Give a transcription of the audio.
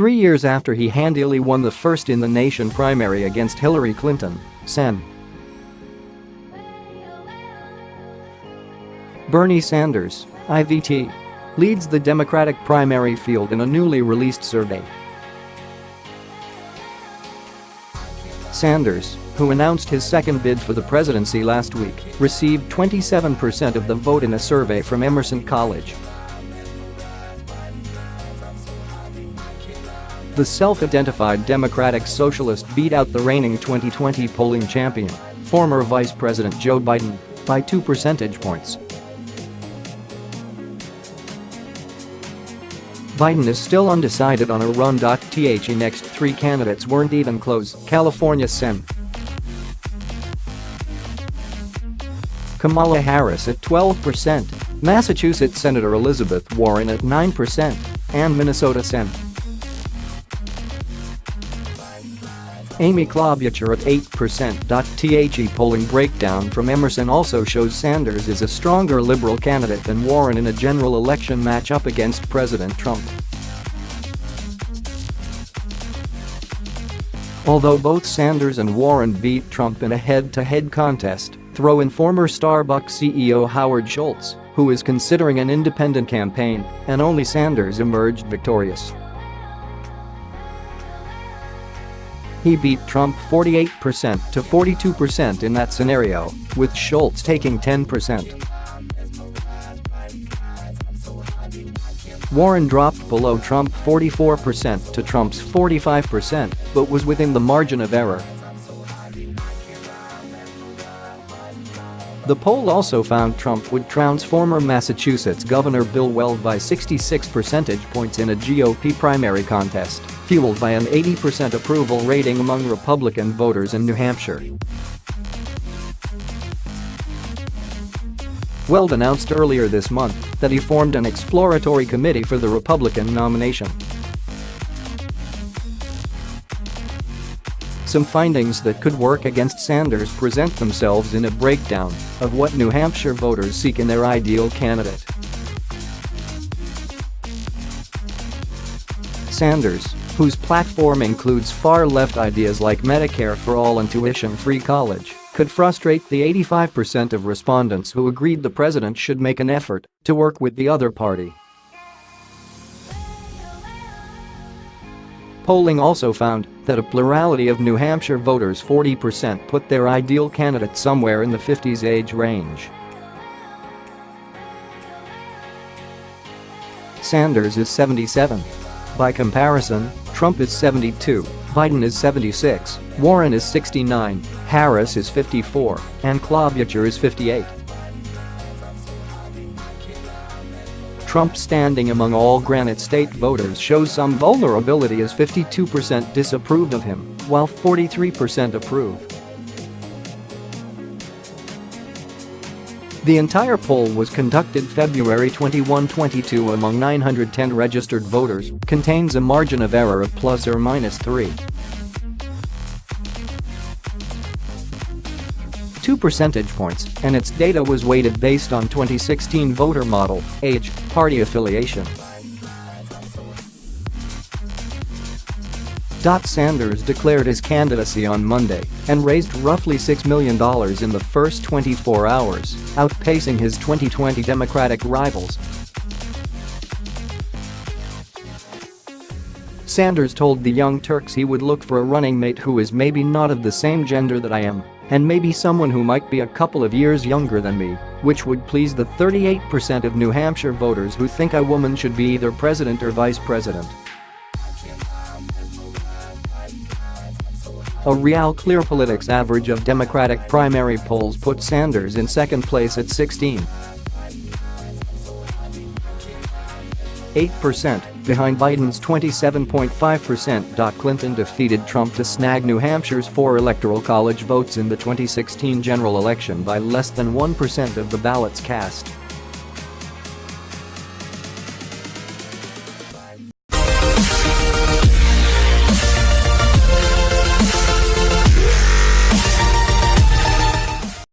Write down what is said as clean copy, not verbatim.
3 years after he handily won the first-in-the-nation primary against Hillary Clinton, Sen. Bernie Sanders, IVT, leads the Democratic primary field in a newly released survey. Sanders, who announced his second bid for the presidency last week, received 27% of the vote in a survey from Emerson College. The self-identified Democratic socialist beat out the reigning 2020 polling champion, former Vice President Joe Biden, by 2 percentage points. Biden is still undecided on a run. The next 3 candidates weren't even close. California Sen. Kamala Harris at 12%, Massachusetts Senator Elizabeth Warren at 9%, and Minnesota Sen. Amy Klobuchar at 8%. The polling breakdown from Emerson also shows Sanders is a stronger liberal candidate than Warren in a general election matchup against President Trump. Although both Sanders and Warren beat Trump in a head-to-head contest, throw in former Starbucks CEO Howard Schultz, who is considering an independent campaign, and only Sanders emerged victorious. He beat Trump 48% to 42% in that scenario, with Schultz taking 10%. Warren dropped below Trump 44% to Trump's 45%, but was within the margin of error. The poll also found Trump would trounce former Massachusetts Governor Bill Weld by 66 percentage points in a GOP primary contest, fueled by an 80% approval rating among Republican voters in New Hampshire. Weld announced earlier this month that he formed an exploratory committee for the Republican nomination. Some findings that could work against Sanders present themselves in a breakdown of what New Hampshire voters seek in their ideal candidate. Sanders, whose platform includes far-left ideas like Medicare for all and tuition-free college, could frustrate the 85% of respondents who agreed the president should make an effort to work with the other party. Polling also found that a plurality of New Hampshire voters, 40%, put their ideal candidate somewhere in the 50s age range. Sanders is 77. By comparison, Trump is 72, Biden is 76, Warren is 69, Harris is 54, and Klobuchar is 58. Trump's standing among all Granite State voters shows some vulnerability as 52% disapproved of him, while 43% approve. The entire poll was conducted February 21, 2022 among 910 registered voters, contains a margin of error of plus or minus 3. 2 percentage points, and its data was weighted based on 2016 voter model, age, party affiliation. Sanders declared his candidacy on Monday and raised roughly $6 million in the first 24 hours, outpacing his 2020 Democratic rivals. Sanders told the Young Turks he would look for a running mate who is maybe not of the same gender that I am, and maybe someone who might be a couple of years younger than me, which would please the 38% of New Hampshire voters who think a woman should be either president or vice president. A Real Clear Politics average of Democratic primary polls put Sanders in second place at 16.8%, behind Biden's 27.5%. Clinton defeated Trump to snag New Hampshire's 4 Electoral College votes in the 2016 general election by less than 1% of the ballots cast.